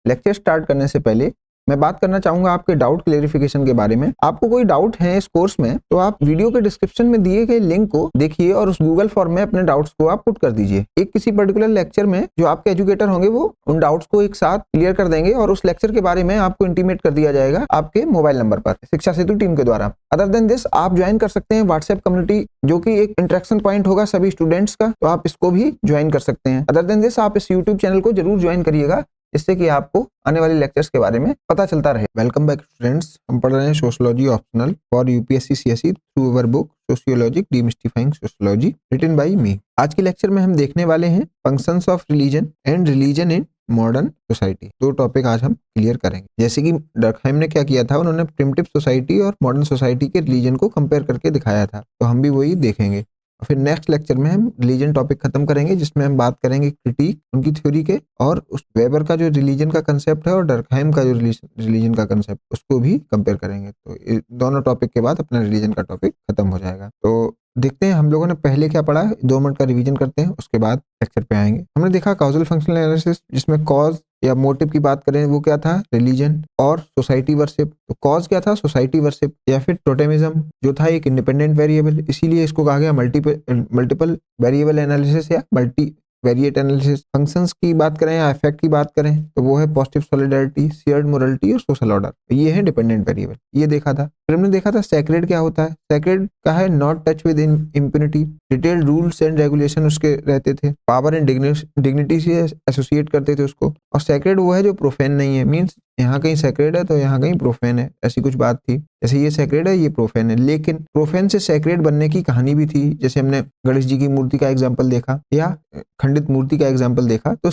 Lecture start करने से पहले मैं बात करना चाहूंगा आपके डाउट क्लेरिफिकेशन के बारे में। आपको कोई डाउट है इस कोर्स में तो आप वीडियो के डिस्क्रिप्शन में दिए गए लिंक को देखिए और उस गूगल फॉर्म में अपने डाउट्स को आप पुट कर दीजिए। एक किसी पर्टिकुलर लेक्चर में जो आपके एजुकेटर होंगे वो उन डाउट्स को एक साथ क्लियर कर देंगे और उस लेक्चर के बारे में आपको इंटीमेट कर दिया जाएगा आपके मोबाइल नंबर पर शिक्षा सेतु टीम के द्वारा। अदर देन दिस आप ज्वाइन कर सकते हैं व्हाट्सएप कम्युनिटी, जो कि एक इंटरेक्शन पॉइंट होगा सभी स्टूडेंट्स का, तो आप इसको भी ज्वाइन कर सकते हैं। अदर देन दिस आप इस यूट्यूब चैनल को जरूर ज्वाइन करिएगा जिससे कि आपको आने वाले लेक्चर्स के बारे में पता चलता रहे। वेलकम बैक स्टूडेंट्स, हम पढ़ रहे हैं sociology optional for UPSC CSE through our book sociology demystifying sociology written by me. आज के लेक्चर में हम देखने वाले हैं functions of religion and religion in modern society. दो टॉपिक आज हम क्लियर करेंगे। जैसे कि डर्कहाइम ने क्या किया था, उन्होंने प्रिमिटिव सोसाइटी और मॉडर्न सोसाइटी के रिलीजन को कंपेयर करके दिखाया था, तो हम भी वही देखेंगे। और फिर नेक्स्ट लेक्चर में हम रिलीजन टॉपिक खत्म करेंगे जिसमें हम बात करेंगे क्रिटिक उनकी थ्योरी के और उस वेबर का जो रिलीजन का कंसेप्ट है और डर्कहाइम का जो रिलीजन का कंसेप्ट उसको भी कंपेयर करेंगे। तो दोनों टॉपिक के बाद अपना रिलीजन का टॉपिक खत्म हो जाएगा। तो देखते हैं हम लोगों ने पहले क्या पढ़ा, 2 मिनट का रिवीजन करते हैं, उसके बाद लेक्चर पे आएंगे। हमने देखा कॉजल फंक्शनल एनालिसिस, जिसमें कॉज या मोटिव की बात करें वो क्या था, रिलीजन और सोसाइटी वर्शिप। तो कॉज क्या था, सोसाइटी वर्शिप या फिर टोटेमिज्म जो था एक इंडिपेंडेंट वेरिएबल, इसीलिए इसको कहा गया मल्टीपल वेरिएबल एनालिसिस या मल्टी वेरिएट एनालिसिस। फंक्शंस की बात करें या इफेक्ट की बात करें तो वो है पॉजिटिव सॉलिडारिटी, शेयर्ड मोरालिटी और सोशल ऑर्डर। ये है डिपेंडेंट वेरिएबल, ये देखा था। फिर हमने देखा था सैक्रेड क्या होता है। सैक्रेड का है not touch with impunity, detailed rules and regulation उसके रहते थे, पावर एंड डिग्निटी से एसोसिएट करते थे उसको। और सैक्रेड वो है जो प्रोफेन नहीं है, मीन्स यहाँ कहीं सैक्रेड है तो यहाँ कहीं प्रोफेन है, ऐसी कुछ बात थी। जैसे ये सैक्रेड है ये प्रोफेन है, लेकिन प्रोफेन से सैक्रेड बनने की कहानी भी थी। जैसे हमने गणेश जी की मूर्ति का एग्जाम्पल देखा या खंडित मूर्ति का एग्जाम्पल देखा, तो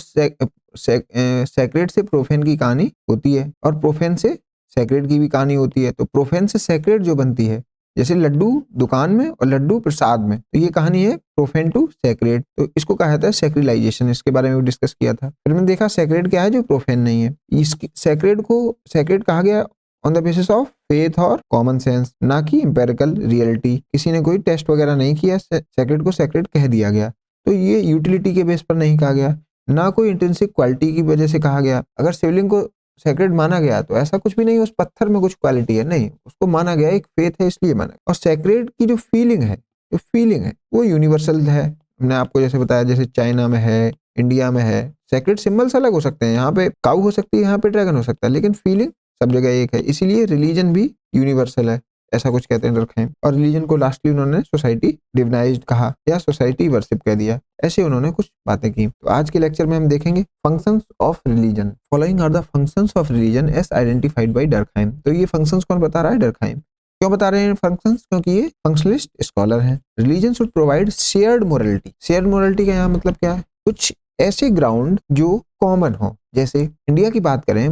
सैक्रेड से प्रोफेन की कहानी होती है और प्रोफेन से सैक्रेड की भी कहानी होती है। तो प्रोफेन से सैक्रेड जो बनती है, जैसे लड्डू दुकान में और लड्डू प्रसाद में, तो ये कहानी है प्रोफेन टू सैक्रेड, तो इसको कहा जाता है सैक्रिलाइजेशन। इसके बारे में भी डिस्कस किया था। फिर हमने देखा सैक्रेड क्या है जो प्रोफेन नहीं है। इसकी सैक्रेड को सैक्रेड कहा गया on the basis of faith और कॉमन सेंस, ना कि एम्पेरिकल रियलिटी। किसी ने कोई टेस्ट वगैरह नहीं किया, सैक्रेड को सैक्रेड कह दिया गया। तो ये यूटिलिटी के बेस पर नहीं कहा गया, ना कोई इंट्रिंसिक क्वालिटी की वजह से कहा गया। अगर शिवलिंग को सैक्रेड माना गया तो ऐसा कुछ भी नहीं उस पत्थर में कुछ क्वालिटी है, नहीं, उसको माना गया एक फेथ है इसलिए माना। और सैक्रेड की जो फीलिंग है वो यूनिवर्सल है। हमने आपको जैसे बताया, जैसे चाइना में है, इंडिया में है, सैक्रेड सिंबल्स अलग हो सकते हैं, यहाँ पे काऊ हो सकती है, यहाँ पे ड्रैगन हो सकता है, लेकिन फीलिंग सब जगह एक है। इसीलिए रिलीजन भी यूनिवर्सल है, ऐसा कुछ कहते हैं डर्कहाइम। और रिलीजन को लास्टली उन्होंने सोसाइटी डिविनाइज्ड कहा या सोसाइटी वर्शिप कह दिया, ऐसे उन्होंने कुछ बातें की। तो आज के लेक्चर में हम देखेंगे functions of religion. Following are the functions of religion as identified by Durkheim. तो ये फंक्शंस कौन बता रहा है, डर्कहाइम। क्यों बता रहे हैं फंक्शंस, क्योंकि ये फंक्शनलिस्ट स्कॉलर हैं। Religion should provide shared morality. Shared morality का यहाँ मतलब क्या है, कुछ ऐसे ग्राउंड जो कॉमन हो। जैसे इंडिया की बात करें,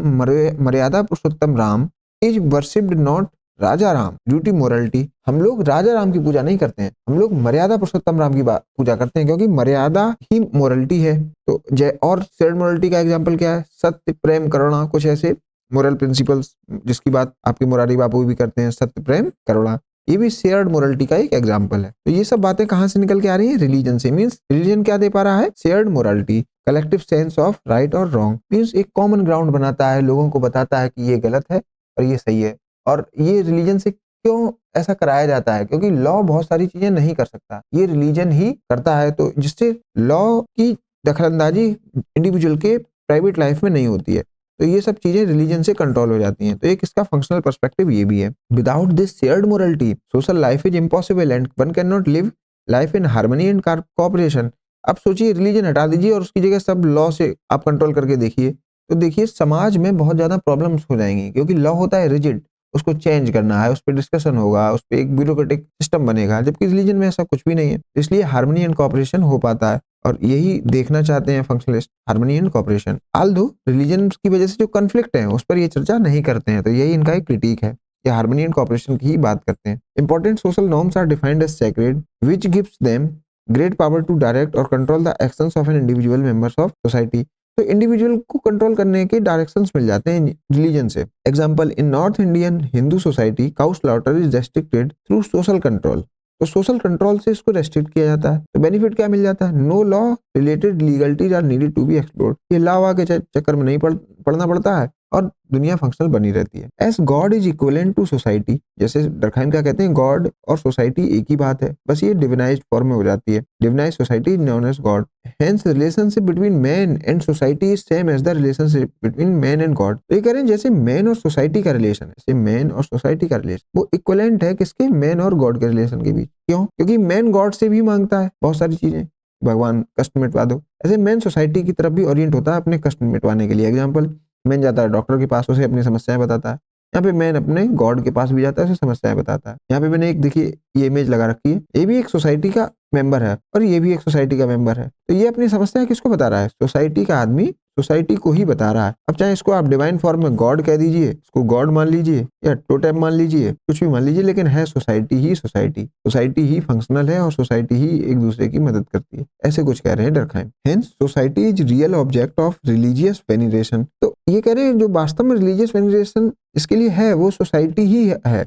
Maryada Purushottam Ram is worshipped not Raja Ram due to morality. हम लोग राजा राम की पूजा नहीं करते हैं, हम लोग मर्यादा पुरुषोत्तम राम की पूजा करते हैं, क्योंकि मर्यादा ही मोरालिटी है। तो और शेयर्ड मोरालिटी का एग्जांपल क्या है, सत्य प्रेम करुणा, कुछ ऐसे मोरल प्रिंसिपल्स जिसकी बात आपके मुरारी बापू भी करते हैं, सत्य प्रेम करुणा, ये भी शेयर्ड मोरालिटी का एक एग्जांपल है। तो ये सब बातें कहां से निकल के आ रही है, रिलीजन से। मींस रिलीजन क्या दे पा रहा है, shared morality, collective sense of right और रॉन्ग। मींस एक कॉमन ग्राउंड बनाता है, लोगों को बताता है कि ये गलत है और ये सही है। और ये रिलीजन से क्यों ऐसा कराया जाता है, क्योंकि लॉ बहुत सारी चीजें नहीं कर सकता, ये रिलीजन ही करता है। तो जिससे लॉ की दखलंदाजी इंडिविजुअल के प्राइवेट लाइफ में नहीं होती है, तो ये सब चीजें रिलीजन से कंट्रोल हो जाती हैं। तो एक इसका फंक्शनल पर्सपेक्टिव ये भी है। Without this shared morality social life is impossible and one can not live life in harmony and cooperation. अब सोचिए, रिलीजन हटा दीजिए और उसकी जगह सब लॉ से आप कंट्रोल करके देखिए, तो देखिए समाज में बहुत ज्यादा प्रॉब्लम्स हो जाएंगी, क्योंकि लॉ होता है रिजिड, उसको चेंज करना है, उस पर डिस्कशन होगा, उस पर एक ब्यूरोक्रेटिक सिस्टम बनेगा, जबकि रिलीजन में ऐसा कुछ भी नहीं है। इसलिए हार्मनी एंड कोऑपरेशन हो पाता है, और यही देखना चाहते हैं functionalist, harmony and cooperation. Aldous religion की वजह से जो कॉन्फ्लिक्ट है उस पर ये चर्चा नहीं करते हैं, तो यही इनका एक क्रिटिक है, ये हार्मनी एंड कोऑपरेशन की ही बात करते हैं। Important social norms are defined as sacred which gives them great power to direct और control the actions of an individual members of society. तो इंडिविजुअल को कंट्रोल करने के डायरेक्शंस मिल जाते हैं रिलीजन से। Example, in north Indian Hindu society cow slaughter is restricted through social control. तो सोशल कंट्रोल से इसको रेस्ट्रिक्ट किया जाता है। तो बेनिफिट क्या मिल जाता है? No law related legalities are needed to be explored. ये लॉ के चक्कर में नहीं पढ़ना पड़ता है और दुनिया फंक्शनल बनी रहती है। As God is equivalent to society, जैसे डरखाइम क्या कहते हैं, गॉड और सोसाइटी एक ही बात है, बस ये डिविनाइज्ड फॉर्म में हो जाती है। Divinized society known as God. Hence relationship between man and society is same as the relationship between man and God. तो ये कह रहे हैं जैसे मैन और सोसाइटी का रिलेशन है, जैसे मैन और सोसाइटी का रिलेशन वो इक्विवेलेंट है किसके? मैन और गॉड के रिलेशन के बीच। क्यों? क्योंकि मैन गॉड से भी मांगता है बहुत सारी चीजें, भगवान कष्ट मिटवा दो, ऐसे मैन सोसाइटी की तरफ भी ओरिएंट होता है अपने कष्ट मिटवाने के लिए। एग्जाम्पल, मैन जाता है डॉक्टर के पास, उसे अपनी समस्याएं बताता है। यहाँ पे मैन अपने गॉड के पास भी जाता है, उसे समस्याएं बताता है। यहाँ पे मैंने एक देखिए ये इमेज लगा रखी है, ये भी एक सोसाइटी का मेंबर है और ये भी एक सोसाइटी का मेंबर है। तो ये अपनी समस्या किसको बता रहा है? सोसाइटी का आदमी सोसाइटी को ही बता रहा है। अब चाहे इसको आप डिवाइन फॉर्म में गॉड कह दीजिए, इसको गॉड मान लीजिए या टोटेम मान लीजिए, कुछ भी मान लीजिए, लेकिन है सोसाइटी ही सोसाइटी। सोसाइटी ही फंक्शनल है और सोसाइटी ही एक दूसरे की मदद करती है, ऐसे कुछ कह रहे हैं Durkheim. Hence society is real object of religious veneration. तो ये कह रहे हैं जो वास्तव में रिलीजियस वेनिरेशन इसके लिए है वो सोसाइटी ही है।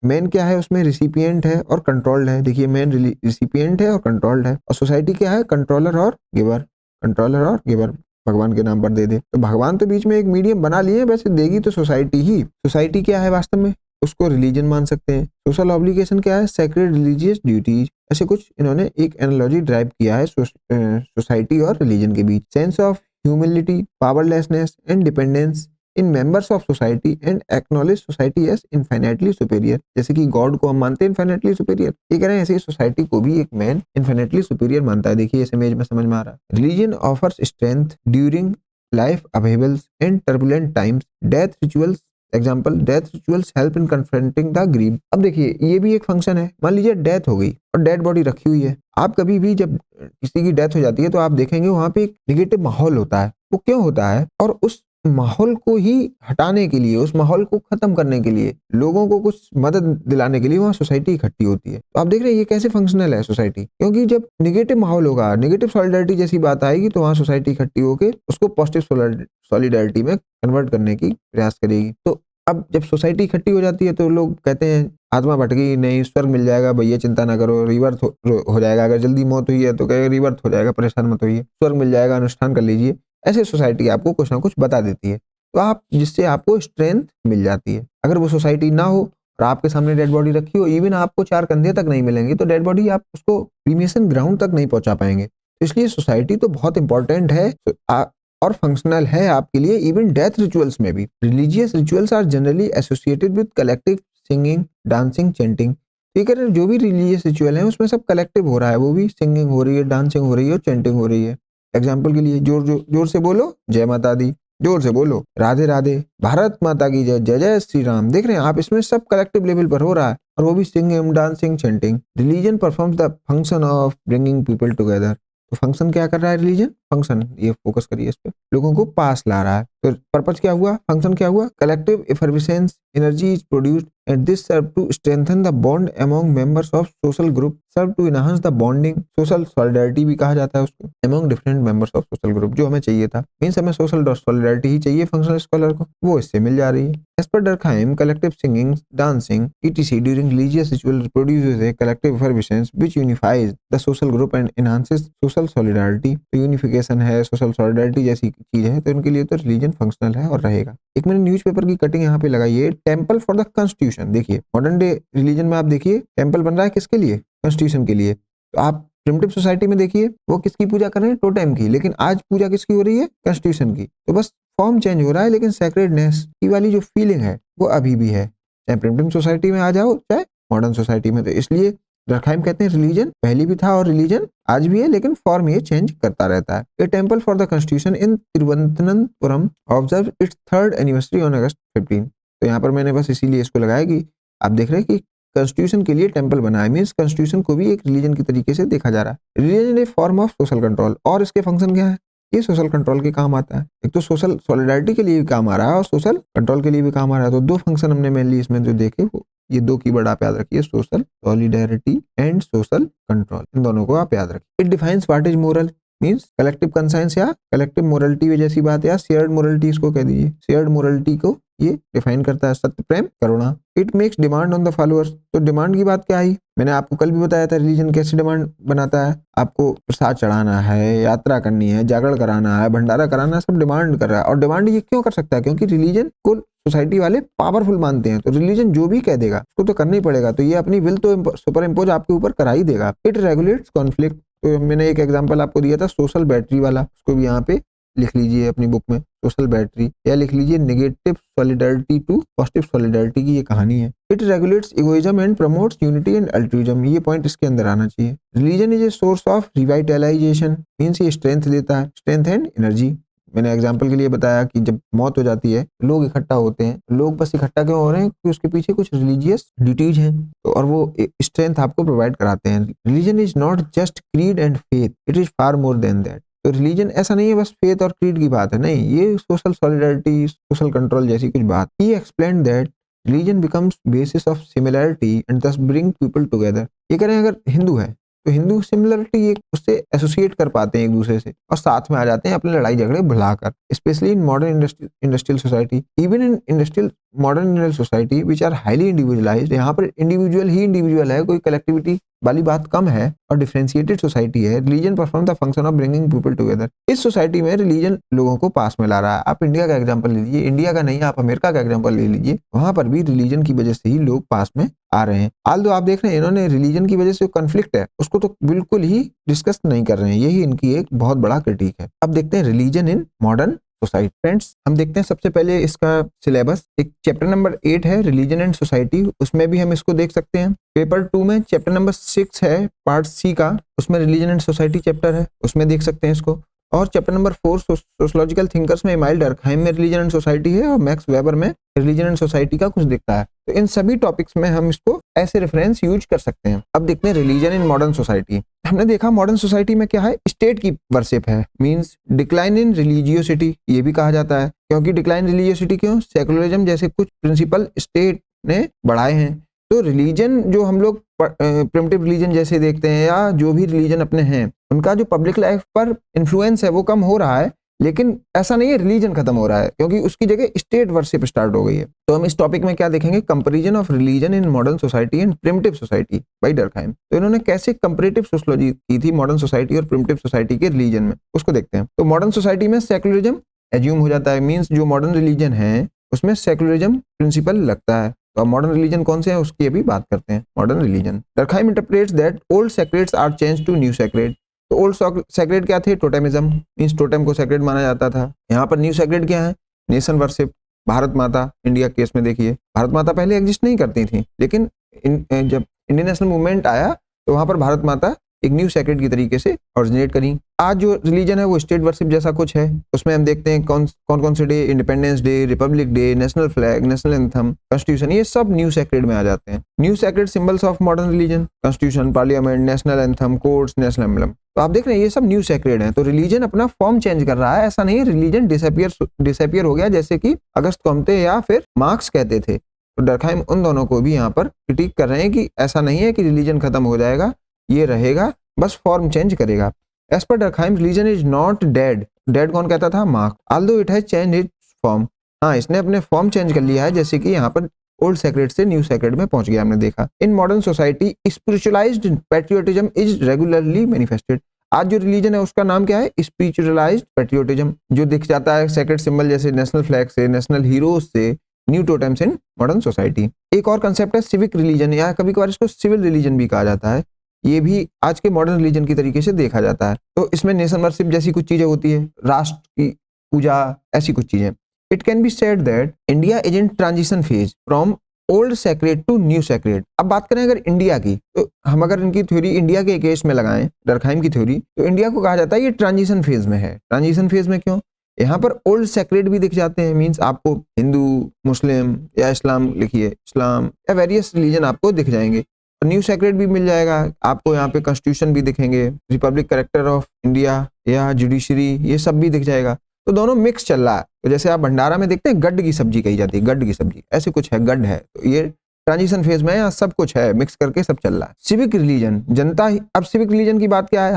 मैन क्या है उसमें? रिसिपिएंट है और कंट्रोल्ड है। देखिए मैन रिसिपिएंट है और कंट्रोल्ड है, और सोसाइटी क्या है? कंट्रोलर और गिवर। कंट्रोलर और गिवर भगवान के नाम पर दे दे तो भगवान तो बीच में एक मीडियम बना लिए, वैसे देगी तो सोसाइटी ही। सोसाइटी क्या है वास्तव में? उसको रिलीजन मान सकते हैं। सोशल ऑब्लिगेशन क्या है? Sacred religious duties. ऐसे कुछ इन्होंने एक एनालॉजी ड्राइव किया है सोसाइटी और रिलीजन के बीच। Sense of humility, powerlessness and dependence in members of society and acknowledge society as infinitely superior. जैसे कि गॉड को हम मानते हैं इनफाइनाइटली सुपीरियर, ये कह रहे हैं ऐसे ही सोसाइटी को भी एक मैन इनफाइनाइटली सुपीरियर मानता है। देखिए इस इमेज में समझ में आ रहा है। Religion offers strength during life upheavals and turbulent times. Death rituals, example, death rituals help in confronting the grieve. अब देखिए ये भी एक फंक्शन है। मान लीजिए डेथ हो गई और डेड बॉडी रखी हुई है। आप कभी भी जब किसी की डेथ हो जाती है तो आप देखेंगे वहां पे एक निगेटिव माहौल होता है। वो क्यों होता है? और उस माहौल को ही हटाने के लिए, उस माहौल को खत्म करने के लिए, लोगों को कुछ मदद दिलाने के लिए वहाँ सोसाइटी इकट्ठी होती है। तो आप देख रहे हैं ये कैसे फंक्शनल है सोसाइटी, क्योंकि जब निगेटिव माहौल होगा, निगेटिव सॉलिडारिटी जैसी बात आएगी तो वहाँ सोसाइटी इकट्ठी होकर उसको पॉजिटिव सॉलिडारिटी में कन्वर्ट करने की प्रयास करेगी। तो अब जब सोसाइटी इकट्ठी हो जाती है तो लोग कहते हैं आत्मा भटक गई, नहीं स्वर्ग मिल जाएगा, भैया चिंता ना करो, रिवर्थ हो जाएगा। अगर जल्दी मौत हुई है तो कहेगा रिवर्थ हो जाएगा, परेशान मत होइए, स्वर्ग मिल जाएगा, अनुष्ठान कर लीजिए। ऐसे सोसाइटी आपको कुछ ना कुछ बता देती है, तो आप जिससे आपको स्ट्रेंथ मिल जाती है। अगर वो सोसाइटी ना हो और आपके सामने डेड बॉडी रखी हो, इवन आपको 4 कंधे तक नहीं मिलेंगे तो डेड बॉडी आप उसको क्रीमेशन ग्राउंड तक नहीं पहुंचा पाएंगे। इसलिए सोसाइटी तो बहुत इंपॉर्टेंट है और फंक्शनल है आपके लिए, इवन डेथ रिचुअल्स में भी। Religious rituals are generally associated with collective singing, dancing, chanting. ठीक है, जो भी रिलीजियस रिचुअल है उसमें सब कलेक्टिव हो रहा है, वो भी सिंगिंग हो रही है, डांसिंग हो रही है और चैंटिंग हो रही है। एग्जाम्पल के लिए जोर से बोलो जय माता दी, जोर से बोलो राधे राधे, भारत माता की जय, जय जय श्री राम। देख रहे हैं आप, इसमें सब कलेक्टिव लेवल पर हो रहा है और वो भी singing, dancing, chanting. Religion performs the function of bringing people together. तो फंक्शन क्या कर रहा है रिलीजन? फंक्शन, ये फोकस करिए इस पे, लोगों को पास ला रहा है। तो पर्पज क्या हुआ? फंक्शन क्या हुआ? Collective effervescence energy is produced and this serve to strengthen the bond among members of social group, serve to enhance the bonding, social solidarity भी कहा जाता है उसको, among different members of social group, जो हमें चाहिए था। मींस हमें सोशल सॉलिडारिटी ही चाहिए फंक्शनल स्कॉलर को, वो इससे मिल जा रही है। As per Durkheim, collective singing, dancing etc during religious ritual produces a collective effervescence which unifies the social group and enhances social solidarity। तो यूनिफिकेशन है, सोशल सॉलिडारिटी जैसी चीज है, तो इनके लिए तो रिलीजन फंक्शनल है और रहेगा। एक मैंने न्यूज़पेपर की कटिंग यहाँ पे लगाई है, टेम्पल फॉर द कॉन्स्टिट्यूशन। देखिए मॉडर्न डे रिलीजन में आप देखिए टेम्पल बन रहा है किसके लिए? कॉन्स्टिट्यूशन के लिए। तो आप प्रिमिटिव सोसाइटी में देखिए वो किसकी पूजा कर रहे हैं? टोटेम की। लेकिन आज पूजा किसकी हो रही है? कॉन्स्टिट्यूशन की। तो बस फॉर्म चेंज हो रहा है लेकिन सैक्रेडनेस की वाली जो फीलिंग है वो अभी भी है, चाहे प्रिमिटिव सोसाइटी में आ जाओ चाहे मॉडर्न सोसाइटी में। तो इसलिए डरखाइम कहते हैं रिलीजन पहले भी था और रिलीजन आज भी है, लेकिन फॉर्म ये चेंज करता रहता है। ए temple for the constitution in Thiruvananthapuram observe it's 3rd anniversary on August 15। तो यहाँ पर मैंने बस इसीलिए इसको लगाया कि आप देख रहे हैं कि कॉन्स्टिट्यूशन के लिए टेम्पल बना है, मीन्स कॉन्स्टिट्यूशन को भी एक रिलीजन की तरीके से देखा जा रहा है। Religion A form of social control, और इसके फंक्शन क्या है? ये सोशल कंट्रोल के काम आता है। एक तो सोशल सॉलिडारिटी के लिए भी काम आ रहा है और सोशल कंट्रोल के लिए भी काम आ रहा है। तो 2 फंक्शन हमने मेनली इसमें जो देखे वो ये 2 कीवर्ड आप याद रखिए, social solidarity and social control, इन दोनों को आप याद रखिए। It defines what is moral, means collective conscience या कलेक्टिव मोरलिटी जैसी बात, या शेयर्ड मोरलिटी इसको कह दीजिए। शेयर्ड मोरलिटी को ये डिफाइन करता है, सत्य, प्रेम, करुणा। It makes demand on the followers. तो डिमांड की बात क्या आई, मैंने आपको कल भी बताया था रिलीजन कैसे डिमांड बनाता है। आपको प्रसाद चढ़ाना है, यात्रा करनी है, जागरण कराना है, भंडारा कराना है, सब डिमांड कर रहा है। और डिमांड ये क्यों कर सकता है, क्योंकि रिलीजन को सोसाइटी वाले पावरफुल मानते हैं, तो रिलीजन जो भी कह देगा उसको तो करना ही पड़ेगा। तो ये अपनी विल तो सुपर इम्पोज आपके ऊपर करा ही देगा। It regulates conflict. तो मैंने एक एग्जांपल आपको दिया था सोशल बैटरी वाला, उसको भी यहाँ पे लिख लीजिए अपनी बुक में, सोशल बैटरी, या लिख लीजिए negative solidarity to positive solidarity की ये कहानी है। It regulates egoism and promotes unity and altruism. ये पॉइंट इसके अंदर आना चाहिए। Religion is a source of revitalisation, means ये स्ट्रेंथ देता है, स्ट्रेंथ एंड एनर्जी। मैंने एग्जाम्पल के लिए बताया कि जब मौत हो जाती है लोग इकट्ठा होते हैं। लोग बस इकट्ठा क्यों हो रहे हैं, क्योंकि उसके पीछे कुछ रिलीजियस ड्यूटीज हैं, तो और वो स्ट्रेंथ आपको प्रोवाइड कराते हैं। Religion is not just creed and faith, it is far more than that. तो रिलीजन ऐसा नहीं है बस फेथ और क्रीड की बात है, नहीं, ये सोशल सॉलिडरिटी, सोशल कंट्रोल जैसी कुछ बात। ही explained that religion becomes basis of similarity and दस ब्रिंग पीपल टुगेदर। ये कह रहे हैं अगर हिंदू है तो हिंदू सिमिलरिटी उससे एसोसिएट कर पाते हैं एक दूसरे से और साथ में आ जाते हैं अपने लड़ाई झगड़े भुलाकर। Specially in modern industrial society, even in industrial modern Indian society which are highly individualised. यहाँ पर इंडिविजुअल ही इंडिविजुअल है, कोई कलेक्टिविटी वाली बात कम है और डिफरेंशिएटेड सोसाइटी है। Religion perform the function of bringing people together. इस सोसाइटी में रिलीजन लोगों को पास में ला रहा है। आप इंडिया का एग्जांपल ले लीजिए, इंडिया का नहीं आप अमेरिका का एग्जांपल ले लीजिए, वहां पर भी रिलीजन की वजह से ही लोग पास में आ रहे हैं। आल्दो आप देख रहे हैं इन्होंने रिलीजन की वजह से कॉन्फ्लिक्ट है उसको तो बिल्कुल ही डिस्कस नहीं कर रहे हैं, यही इनकी एक बहुत बड़ा क्रिटिक है। अब देखते हैं religion in modern society. Friends हम देखते हैं सबसे पहले इसका सिलेबस। एक चैप्टर नंबर 8 है रिलीजन एंड सोसाइटी, उसमें भी हम इसको देख सकते हैं। पेपर 2 में चैप्टर नंबर 6 है पार्ट सी का, उसमें रिलीजन एंड सोसाइटी चैप्टर है, उसमें देख सकते हैं इसको। और चैप्टर नंबर 4 सोशोलॉजिकल थिंकर्स में इमाइल डर्कहाइम में रिलीजन एंड सोसाइटी है और मैक्स वेबर में रिलीजन एंड सोसाइटी का कुछ दिखता है। तो इन सभी टॉपिक्स में हम इसको ऐसे रेफरेंस यूज कर सकते हैं। अब देखते हैं रिलीजन इन मॉडर्न सोसाइटी। हमने देखा मॉडर्न सोसाइटी में क्या है, स्टेट की वर्शिप है, मींस डिक्लाइन इन रिलीजियोसिटी ये भी कहा जाता है। क्योंकि डिक्लाइन रिलीजियोसिटी क्यों, सेकुलरिज्म जैसे कुछ प्रिंसिपल स्टेट ने बढ़ाए हैं। तो रिलीजन जो हम लोग प्रिमिटिव रिलीजन जैसे देखते हैं या जो भी रिलीजन अपने हैं उनका जो पब्लिक लाइफ पर इन्फ्लुएंस है वो कम हो रहा है, लेकिन ऐसा नहीं है रिलीजन खत्म हो रहा है, क्योंकि उसकी जगह स्टेट वर्शिप स्टार्ट हो गई है। तो हम इस टॉपिक में क्या देखेंगे, comparison of religion in modern society and primitive society bye Durkheim. तो इन्होंने कैसे कंपैरेटिव सोशियोलॉजी की थी मॉडर्न सोसाइटी और प्रिमिटिव सोसाइटी के रिलीजन में, उसको देखते हैं। तो मॉडर्न सोसाइटी में सेकुलरिज्म एज्यूम हो जाता है, मीन्स जो मॉडर्न रिलीजन है उसमें सेकुलरिज्म प्रिंसिपल लगता है। तो मॉडर्न रिलीजन कौन से हैं उसकी अभी बात करते हैं। Modern religion, Durkheim interprets that old sacreds are changed to new sacred. तो ओल्ड सेक्रेड क्या थे, टोटेमिज्म, मींस टोटेम को सेक्रेड माना जाता था। यहाँ पर न्यू सेक्रेड क्या है, नेशन वर्शिप, भारत माता। इंडिया केस में देखिए भारत माता पहले एग्जिस्ट नहीं करती थी, लेकिन जब इंडियन नेशनल मूवमेंट आया तो वहां पर भारत माता एक न्यू सेक्रेड की तरीके से ऑरिजिनेट करी। आज जो रिलीजन है वो स्टेट वर्शिप जैसा कुछ है। उसमें हम देखते हैं कौन कौन से day, independence day, Republic day, national flag, national anthem, constitution, ये सब न्यू सेक्रेड में आ जाते हैं। New sacred symbols of modern religion, constitution, parliament, national anthem, courts, national emblem. तो आप देख रहे हैं ये सब न्यू सेक्रेड है। तो रिलीजन अपना फॉर्म चेंज कर रहा है, ऐसा नहीं है रिलीजन डिसअपियर हो गया जैसे कि अगस्त कोम्ते या फिर मार्क्स कहते थे। तो डर्कहाइम उन दोनों को भी यहाँ पर क्रिटिक कर रहे हैं कि ऐसा नहीं है कि रिलीजन खत्म हो जाएगा, ये रहेगा, बस फॉर्म चेंज करेगा। As per Durkheim religion is not dead. Dead कौन कहता था, Marx. Although it has change its form, हाँ इसने अपने फॉर्म चेंज कर लिया है, जैसे कि यहाँ पर ओल्ड सेक्रेड से न्यू सेक्रेड में पहुंच गया हमने देखा। इन modern society spiritualised patriotism is regularly manifested. आज जो रिलीजन है उसका नाम क्या है, स्पिरिचुअलाइज्ड पैट्रियोटिज्म, जो दिख जाता है सेक्रेड सिंबल जैसे नेशनल फ्लैग से, नेशनल हीरोज से, न्यू टोटेम्स इन मॉडर्न सोसाइटी। एक और कंसेप्ट है सिविक रिलीजन, या कभी कभार इसको सिविल रिलीजन भी कहा जाता है। ये भी आज के मॉडर्न रिलीजन की तरीके से देखा जाता है। तो इसमें नेशन वर्शिप जैसी कुछ चीजें होती है, राष्ट्र की पूजा, ऐसी कुछ चीजें। It can be said that India is in transition phase from old sacred to new sacred. अब बात करें अगर इंडिया की, तो हम अगर इनकी थ्योरी इंडिया के केस में लगाएं, डर्कहाइम की थ्योरी, तो इंडिया को कहा जाता है ये ट्रांजिशन फेज में है। ट्रांजिशन फेज में क्यों, यहाँ पर ओल्ड सेक्रेड भी दिख जाते हैं, मींस आपको हिंदू, मुस्लिम या इस्लाम लिखिए, इस्लाम या वेरियस रिलीजन आपको दिख जाएंगे। न्यू सेक्रेड भी मिल जाएगा आपको, यहाँ पे कॉन्स्टिट्यूशन भी दिखेंगे, रिपब्लिक कैरेक्टर ऑफ इंडिया या जुडिशरी, ये सब भी दिख जाएगा। तो दोनों मिक्स चल रहा है। तो जैसे आप भंडारा में देखते हैं गड्ढ की सब्जी कही जाती है, गड्ढ की सब्जी, ऐसे कुछ है, गड्ढ है, तो ये ट्रांजिशन फेज में, यहाँ सब कुछ है, मिक्स करके सब चल रहा है। सिविक रिलीजन, जनता ही। अब सिविक रिलीजन की बात क्या है,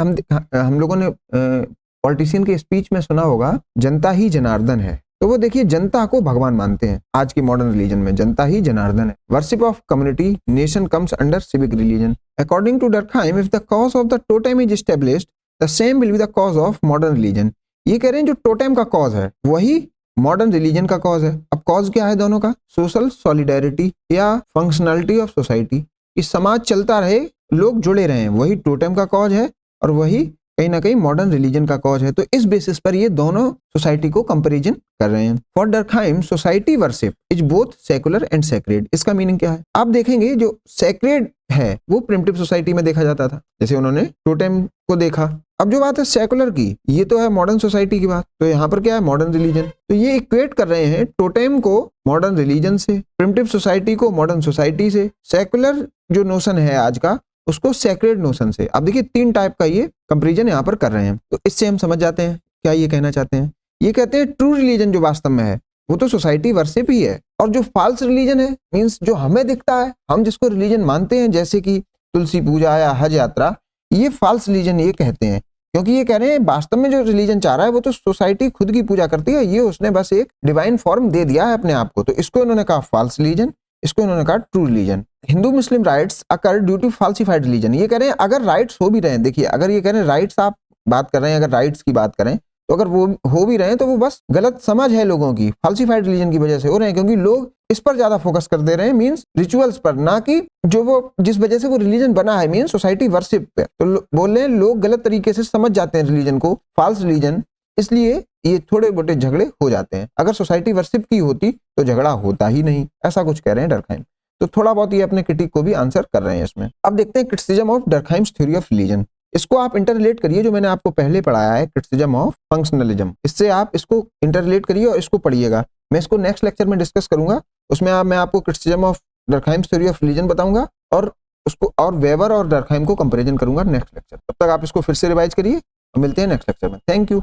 हम लोगों ने पॉलिटिशियन के स्पीच में सुना होगा, जनता ही जनार्दन है। तो वो देखिए, जनता को भगवान मानते हैं आज की मॉडर्न रिलीजन में, जनता ही जनार्दन है। Worship of community nation comes under civic religion. According to Durkheim, if the cause of the totem is established, the same will be the cause of modern religion. ये कह रहे हैं जो टोटेम का कॉज है वही मॉडर्न रिलीजन का cause है। अब कॉज क्या है दोनों का? सोशल सॉलिडेरिटी या फंक्शनलिटी ऑफ सोसाइटी, कि समाज चलता रहे, लोग जुड़े रहे, वही टोटेम का कॉज है और वही कहीं ना कहीं मॉडर्न रिलीजन का कॉज है। तो इस बेसिस पर ये दोनों सोसाइटी को कंपैरिजन कर रहे हैं। For Durkheim, society worship is both secular and sacred. इसका मीनिंग क्या है? आप देखेंगे जो सैक्रेड है वो प्रिमिटिव सोसाइटी में देखा जाता था, जैसे उन्होंने टोटेम को देखा। अब जो बात है सेकुलर की, ये तो है मॉडर्न सोसाइटी की बात, तो यहाँ पर क्या है? Modern religion. तो ये इक्वेट कर रहे हैं टोटेम को मॉडर्न रिलीजन से, प्रिमिटिव सोसाइटी को मॉडर्न सोसाइटी से, सेकुलर जो नोशन है आज का उसको सैक्रेड नोशन से। अब देखिए 3 टाइप का ये कंपैरिजन यहाँ पर कर रहे हैं। तो इससे हम समझ जाते हैं क्या ये कहना चाहते हैं। ये कहते हैं ट्रू रिलीजन जो वास्तव में है वो तो सोसाइटी वर्शिप ही है, और जो फॉल्स रिलीजन है, मींस जो हमें दिखता है, हम जिसको रिलीजन मानते हैं, जैसे कि तुलसी पूजा या हज यात्रा, ये फॉल्स रिलीजन ये कहते हैं। क्योंकि ये कह रहे हैं वास्तव में जो रिलीजन चाह रहा है वो तो सोसाइटी खुद की पूजा करती है, ये उसने बस एक डिवाइन फॉर्म दे दिया है अपने आप को। तो इसको इन्होंने कहा फॉल्स रिलीजन, इसको इन्होंने कहा true religion. Hindu Muslim riots occur due to falsified religion. ये कह रहे हैं अगर राइट्स हो भी रहे हैं, देखिए अगर ये कह रहे हैं राइट्स, आप बात कर रहे हैं अगर राइट्स की बात करें, तो अगर वो हो भी रहे हैं तो वो बस गलत समझ है लोगों की, फॉल्सिफाइड रिलीजन की वजह से हो रहे हैं, क्योंकि लोग इस पर ज्यादा फोकस कर दे रहे हैं, मींस रिचुअल्स पर, ना कि जो वो जिस वजह से वो रिलीजन बना है, मींस सोसाइटी वर्शिप पे। तो बोल रहे हैं लोग गलत तरीके से समझ जाते हैं रिलीजन को, फॉल्स रिलीजन, इसलिए ये थोड़े मोटे झगड़े हो जाते हैं। अगर सोसाइटी वर्शिप की होती तो झगड़ा होता ही नहीं, ऐसा कुछ कह रहे हैं डर्कहाइम। तो थोड़ा बहुत ये अपने क्रिटिक को भी आंसर कर रहे हैं इसमें। अब देखते हैं criticism of Durkheim's theory of religion. इसको आप इंटररिलेट करिए, जो मैंने आपको पहले पढ़ाया है क्रिटिसिज्म ऑफ फंक्शनलिज्म, इससे आप इसको इंटररिलेट करिए और इसको पढ़िएगा। मैं इसको नेक्स्ट लेक्चर में डिस्कस करूंगा, उसमें मैं आपको criticism of Durkheim's theory of religion बताऊंगा और उसको और वेबर और डर्कहाइम को कंपैरिजन करूंगा नेक्स्ट लेक्चर। तब तक आप इसको फिर से रिवाइज करिए और मिलते हैं नेक्स्ट लेक्चर में। Thank you.